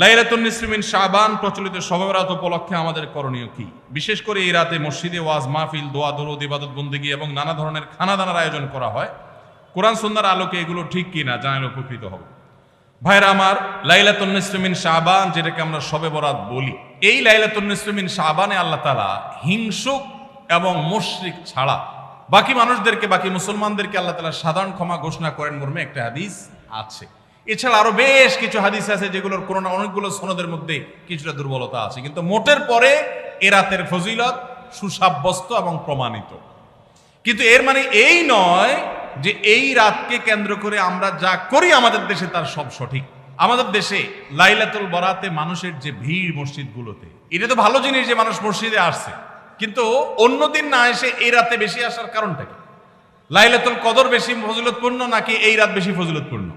লাইলাতুন নিসফি মিন শাবান প্রচলিত শবে বরাত উপলক্ষে আমাদের করণীয় কি? বিশেষ করে এই রাতে মসজিদে ওয়াজ মাহফিল, দোয়া দরুদ, ইবাদত বন্দেগী এবং নানা ধরনের খানাদানার আয়োজন করা হয়। কোরআন সুন্নাহর আলোকে এগুলো ঠিক কিনা জানালে উপকৃত হব। ভাইরা আমার, লাইলাতুন নিসফি মিন শাবান যেটাকে আমরা শবে বরাত বলি, এই লাইলাতুন নিসফি মিন শাবানে আল্লাহ তাআলা হিংসুক এবং মুশরিক ছাড়া বাকি মানুষদেরকে, বাকি মুসলমানদেরকে আল্লাহ তাআলা সাধারণ ক্ষমা ঘোষণা করেন মর্মে একটা হাদিস আছে। এছাড়া আরো বেশ কিছু হাদিস আছে যেগুলোর কোনো না অনেকগুলো সনদের মধ্যে কিছুটা দুর্বলতা আছে, কিন্তু মোটের পরে এ রাতের ফজিলত সুসাব্যস্ত এবং প্রমাণিত। কিন্তু এর মানে এই নয় যে এই রাতকে কেন্দ্র করে আমরা যা করি আমাদের দেশে তার সব সঠিক। আমাদের দেশে লাইলাতুল বরাতে মানুষের যে ভিড় মসজিদগুলোতে, এটা তো ভালো জিনিস যে মানুষ মসজিদে আসছে, কিন্তু অন্যদিন না এসে এই রাতে বেশি আসার কারণটা কি? লাইলাতুল কদর বেশি ফজিলতপূর্ণ নাকি এই রাত বেশি ফজিলতপূর্ণ?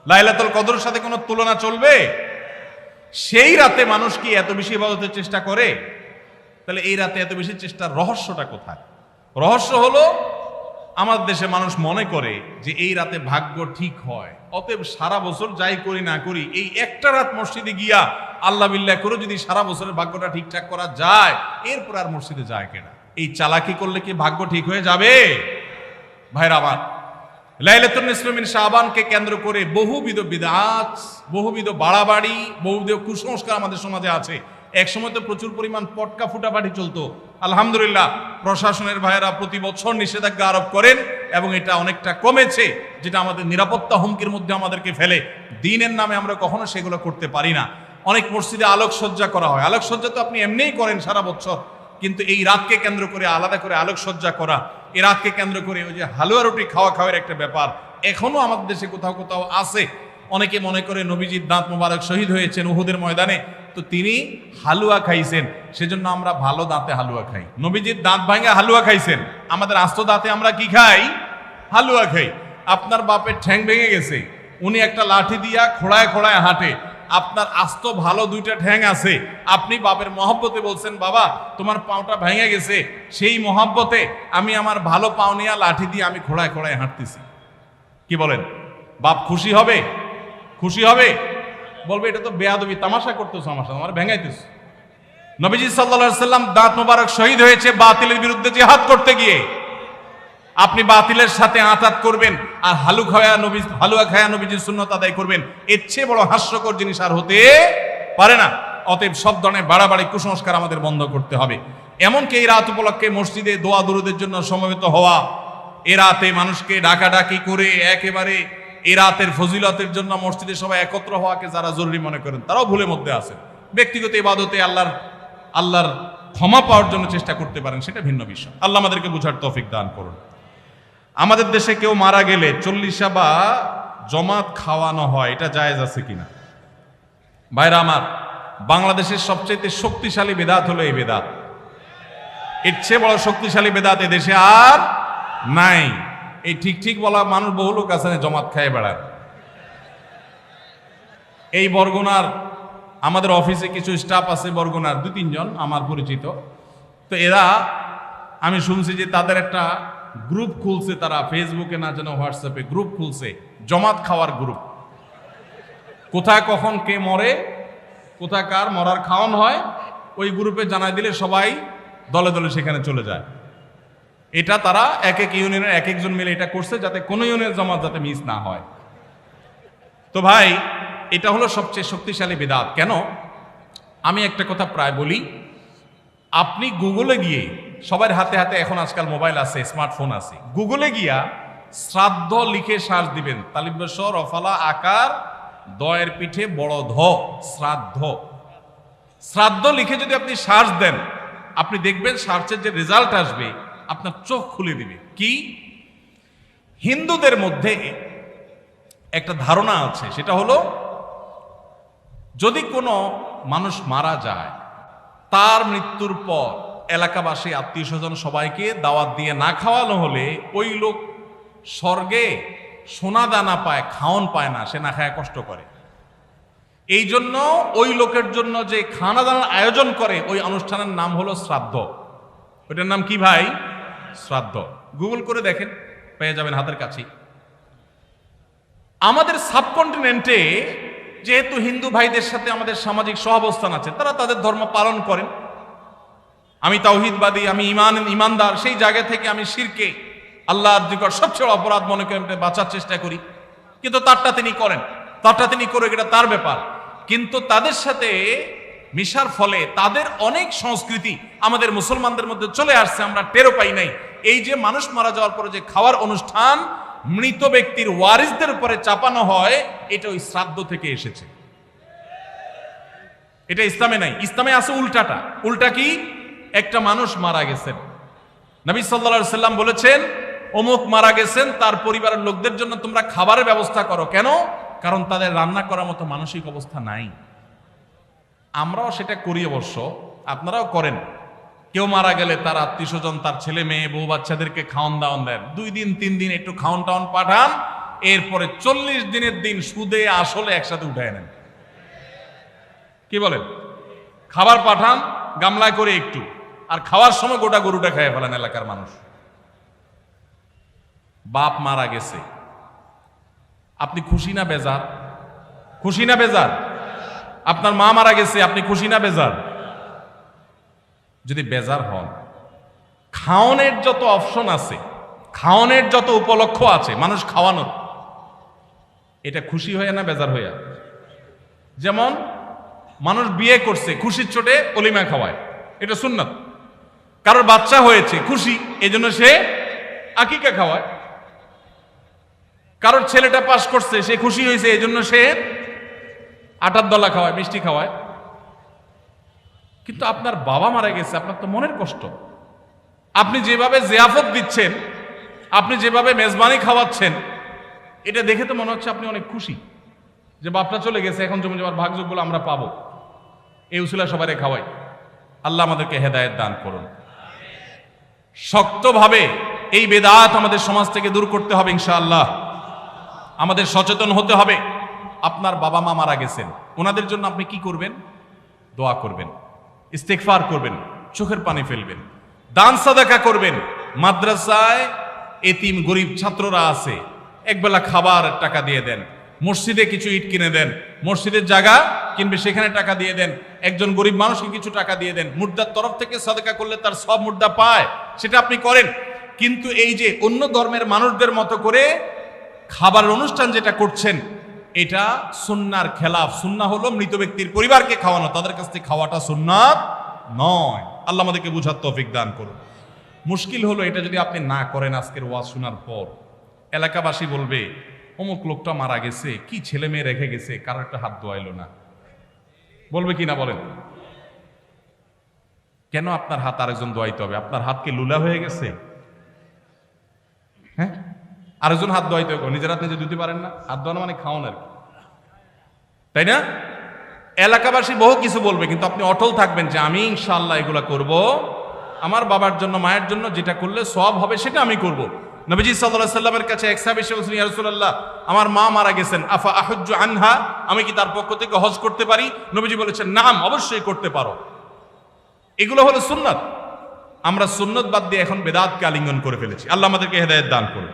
লাইলাতুল কদরের সাথে কোনো তুলনা চলবে? সেই রাতে মানুষ কি এত বেশি ইবাদতের চেষ্টা করে? তাহলে এই রাতে এত বেশি চেষ্টার রহস্যটা কোথায়? রহস্য হলো আমাদের দেশে মানুষ মনে করে যে এই রাতে ভাগ্য ঠিক হয়, অতএব সারা বছর যাই করি না করি এই একটা রাত মসজিদে গিয়া আল্লাহ বিল্লাহ করে যদি সারা বছরের ভাগ্যটা ঠিকঠাক করা যায়, এরপর আর মসজিদে যায় কেনা। এই চালাকি করলে কি ভাগ্য ঠিক হয়ে যাবে? ভাইরা আমার, লাইলাতুন নিসফি মিন শাবানকে কেন্দ্র করে বহুবিধ বিদআত, বহুবিধ বাড়াবাড়ি, বহুবিধ কুসংস্কার আমাদের সমাজে আছে। একসময় তো প্রচুর পরিমাণ পটকা ফুটাফাটি চলতো। আলহামদুলিল্লাহ, প্রশাসনের ভাইয়েরা প্রতি বছর নিষেধাজ্ঞা আরোপ করেন এবং এটা অনেকটা কমেছে, যেটা আমাদের নিরাপত্তা হুমকির মধ্যে আমাদেরকে ফেলে। দিনের নামে আমরা কখনো সেগুলো করতে পারি না। অনেক মসজিদে আলোকসজ্জা করা হয়। আলোকসজ্জা তো আপনি এমনিই করেন সারা বছর, কিন্তু এই রাতকে কেন্দ্র করে আলাদা করে আলোকসজ্জা করা, এই রাতকে কেন্দ্র করে ওই যে হালুয়া রুটি খাওয়ার একটা ব্যাপার এখনো আমাদের দেশে কোথাও কোথাও আছে। অনেকে মনে করে নবীজির দাঁত মোবারক শহীদ হয়েছেন উহুদের ময়দানে, তো তিনি হালুয়া খাইছেন, সেজন্য আমরা ভালো দাঁতে হালুয়া খাই। নবীজির দাঁত ভাঙে হালুয়া খাইছেন, আমাদের আস্ত দাঁতে আমরা কি খাই? হালুয়া খাই। আপনার বাপের ঠ্যাং ভেঙে গেছে, উনি একটা লাঠি দিয়া খোড়ায় খোড়ায় হাঁটে, আপনার আস্ত ভালো দুইটা ঠ্যাং আছে, আপনি বাপের মহব্বতে বলছেন বাবা তোমার পাওটা ভেঙে গেছে, সেই মহব্বতে আমি আমার ভালো পাও নিয়ে লাঠি দিয়ে আমি খোড়ায় খোড়ায় হাঁটতেছি। কি বলেন? বাপ খুশি হবে? খুশি হবে? বলবে এটা তো বেয়াদবি, তামাশা করতেছ আমার সাথে, আমার ভেঙাইতেছ। নবীজি সাল্লাল্লাহু আলাইহি সাল্লাম দাঁত মোবারক শহীদ হয়েছে বাতিলের বিরুদ্ধে জিহাদ করতে গিয়ে। আপনি বাতিলের সাথে আঁতাত করবেন আর হালুয়া খায়া নবীজির সুন্নাত আদায় করবেন, এর চেয়ে বড় হাস্যকর জিনিস আর হতে পারে না। অতএব সব ধরনের বাড়াবাড়ি কুসংস্কার আমাদের বন্ধ করতে হবে। এমনকি এই রাত উপলক্ষে মসজিদে দোয়া দরুদের জন্য সমবেত হওয়া, এ রাতে মানুষকে ডাকাডাকি করে একেবারে এই রাতের ফজিলতের জন্য মসজিদে সবাই একত্র হওয়াকে যারা জরুরি মনে করেন তারাও ভুলের মধ্যে আছেন। ব্যক্তিগত ইবাদতে আল্লাহর ক্ষমা পাওয়ার জন্য চেষ্টা করতে পারেন, সেটা ভিন্ন বিষয়। আল্লাহ আমাদেরকে বুঝার তৌফিক দান করুন। আমাদের দেশে কেউ মারা গেলে চল্লিশা বা জমাত খাওয়ানো হয়, এটা জায়েজ আছে কিনা? ভাইরা আমার, বাংলাদেশের সবচেয়ে শক্তিশালী বেদাত হলো এই বেদাত। এর চেয়ে বড় শক্তিশালী বেদাত এদেশে আর নাই। এই ঠিক বলা মানুষ বহু লোক আছে জমাত খায় বেড়ায়। এই বরগুনার আমাদের অফিসে কিছু স্টাফ আছে, বরগুনার 2-3 জন আমার পরিচিত। তো এরা, আমি শুনছি যে তাদের একটা গ্রুপ খুলছে, তারা ফেসবুকে না যেন হোয়াটসঅ্যাপে গ্রুপ খুলছে, জমাত খাওয়ার গ্রুপ। কোথায় কখন কে মরে, কোথায় কার মরার খাওয়ান হয়, ওই গ্রুপে জানাই দিলে সবাই দলে দলে সেখানে চলে যায়। এটা তারা এক এক ইউনিয়নের এক একজন মিলে এটা করছে, যাতে কোনো ইউনিয়নের জমাত যাতে মিস না হয়। তো ভাই, এটা হলো সবচেয়ে শক্তিশালী বিদআত। কেন? আমি একটা কথা প্রায় বলি, আপনি গুগলে গিয়ে, সবার হাতে হাতে এখন আজকাল মোবাইল আছে, স্মার্টফোন আছে, গুগলে গিয়া শ্রাদ্ধ লিখে সার্চ দিবেন, তালিব্যস রফালা আকার দয়ের পিঠে বড় ধ, শ্রাদ্ধ। শ্রাদ্ধ লিখে যদি আপনি সার্চ দেন, আপনি দেখবেন সার্চের যে রেজাল্ট আসবে আপনার চোখ খুলে দিবে। কি? হিন্দুদের মধ্যে একটা ধারণা আছে, সেটা হলো যদি কোনো মানুষ মারা যায়, তার মৃত্যুর পর এলাকাবাসী আত্মীয় স্বজন সবাইকে দাওয়াত দিয়ে না খাওয়ানো হলে ওই লোক স্বর্গে সোনা দানা পায়, খাওন পায় না, সে না খায় কষ্ট করে। এই জন্য ওই লোকের জন্য যে খানা দানার আয়োজন করে, ওই অনুষ্ঠানের নাম হলো শ্রাদ্ধ। ওইটার নাম কি ভাই? শ্রাদ্ধ। গুগল করে দেখেন, পেয়ে যাবেন হাতের কাছে। আমাদের সাবকন্টিনেন্টে যেহেতু হিন্দু ভাইদের সাথে আমাদের সামাজিক সহাবস্থান আছে, তারা তাদের ধর্ম পালন করেন, আমি তাওহীদবাদী, আমি ইমানদার, সেই জায়গা থেকে আমি শিরকে আল্লাহর নিকট সবচেয়ে অপরাধ মনে করে বাঁচার চেষ্টা করি, কিন্তু তারটা তিনি করেন, তারটা তিনি করে, এটা তার ব্যাপার। কিন্তু তাদের সাথে মিশার ফলে তাদের অনেক সংস্কৃতি আমাদের মুসলমানদের মধ্যে চলে আসছে, আমরা টেরও পাই নাই। এই যে মানুষ মারা যাওয়ার পরে যে খাওয়ার অনুষ্ঠান মৃত ব্যক্তির ওয়ারিসদের উপরে চাপানো হয়, এটা ওই শ্রাদ্ধ থেকে এসেছে, এটা ইসলামে নাই। ইসলামে আছে উল্টাটা। উল্টা কি? একটা মানুষ মারা গেছেন, নবী সাল্লাল্লাহু আলাইহি সাল্লাম বলেছেন অমুক মারা গেছেন, তার পরিবারের লোকদের জন্য তোমরা খাবারের ব্যবস্থা করো। কেন? কারণ তাদের রান্না করার মতো মানসিক অবস্থা নাই। আমরাও সেটা করি, অবশ্য আপনারাও করেন। কেউ মারা গেলে তার আত্মীয় স্বজন, তার ছেলে মেয়ে, বউ বাচ্চাদেরকে খাওয়ান দাওয়ান দেন, 2 দিন 3 দিন একটু খাওয়ান টাওয়ান পাঠান, এরপরে 40 দিনের দিন সুদে আসলে একসাথে উঠায় নেন। কি বলেন? খাবার পাঠান গামলায় করে একটু, আর খাওয়ার সময় গোটা গরুটা খেয়ে ফেলেন এলাকার মানুষ। বাপ মারা গেছে, আপনি খুশি না বেজার? খুশি না বেজার? আপনার মা মারা গেছে, আপনি খুশি না বেজার? যদি বেজার হন, খাওয়ানোর যত অপশন আছে, খাওয়ানোর যত উপলক্ষ আছে মানুষ খাওয়ানোর, এটা খুশি হয়ে না বেজার হইয়া? যেমন মানুষ বিয়ে করছে, খুশির চোটে অলিমা খাওয়ায়, এটা সুন্নাত। কারোর বাচ্চা হয়েছে, খুশি, এজন্য সে আকিকা খাওয়ায়। কারোর ছেলেটা পাস করছে, সে খুশি হয়েছে, এজন্য সে আটার দলা খাওয়ায়, মিষ্টি খাওয়ায়। কিন্তু আপনার বাবা মারা গেছে, আপনার তো মনের কষ্ট। আপনি যেভাবে জিয়াফত দিচ্ছেন, আপনি যেভাবে মেজবানি খাওয়াচ্ছেন, এটা দেখে তো মনে হচ্ছে আপনি অনেক খুশি যে বাপটা চলে গেছে, এখন জমি জমার ভাগযোগগুলো আমরা পাবো। এই উসিলা সবাই খাওয়াই। আল্লাহ আমাদেরকে হেদায়েত দান করুন। শক্তভাবে এই বেদাত আমাদের সমাজ থেকে দূর করতে হবে ইনশাআল্লাহ। আমাদের সচেতন হতে হবে। আপনার বাবা মা মারা গেছেন, ওনাদের জন্য আপনি কি করবেন? দোয়া করবেন, ইস্তেগফার করবেন, চোখের পানি ফেলবেন, দান সাদাকা করবেন। মাদ্রাসায় এতিম গরিব ছাত্ররা আছে, একবেলা খাবার টাকা দিয়ে দেন। মসজিদে কিছু ইট কিনে দেন, মসজিদের জায়গা কিনবে, সেখানে টাকা দিয়ে দেন। একজন গরিব মানুষকে কিছু টাকা দিয়ে দেন। মুর্দার তরফ থেকে সাদাকা করলে তার সব মুর্দা পায়, সেটা আপনি করেন। কিন্তু এই যে অন্য ধর্মের মানুষদের মতো করে খাবার অনুষ্ঠান যেটা করছেন, এটা সুন্নাহর খেলাফ। সুন্নাহ হলো মৃত ব্যক্তির পরিবারকে খাওয়ানো, তাদের কাছ থেকে খাওয়াটা সুন্নাত নয়। আল্লাহ আমাদেরকে বুঝার তৌফিক দান করুন। মুশকিল হলো এটা যদি আপনি না করেন, আজকের ওয়াজ শোনার পর এলাকাবাসী বলবে অমুক লোকটা মারা গেছে, কি ছেলে মেয়ে রেখে গেছে, কারো একটা হাত ধোয়াইলো না। বলবে কি না বলেন? কেন আপনার হাত আরেকজন ধোয়াইতে হবে? আপনার হাত কি লুলা হয়ে গেছে? হ্যাঁ, আরেকজন হাত ধোয়াইতে হবে, নিজের হাত নিজে ধুতে পারেন না? হাত ধোয়ানো মানে খাওয়ান আর কি, তাই না? এলাকাবাসী বহু কিছু বলবে, কিন্তু আপনি অটল থাকবেন যে আমি ইনশাআল্লাহ এগুলা করব, আমার বাবার জন্য, মায়ের জন্য যেটা করলে সওয়াব হবে সেটা আমি করব। নবীজি সাল্লাল্লাহু আলাইহি সাল্লামের কাছে এক সাহাবী এসে বললেন, ইয়া রাসূলুল্লাহ, আমার মা মারা গেছেন, আফা আহুজ্জু আনহা, আমি কি তার পক্ষ থেকে হজ করতে পারি? নবীজি বলেছেন, নাম, অবশ্যই করতে পারো। এগুলো হলো সুন্নাত। আমরা সুন্নাত বাদ দিয়ে এখন বেদাতকে আলিঙ্গন করে ফেলেছি। আল্লাহ আমাদেরকে হেদায়েত দান করুন।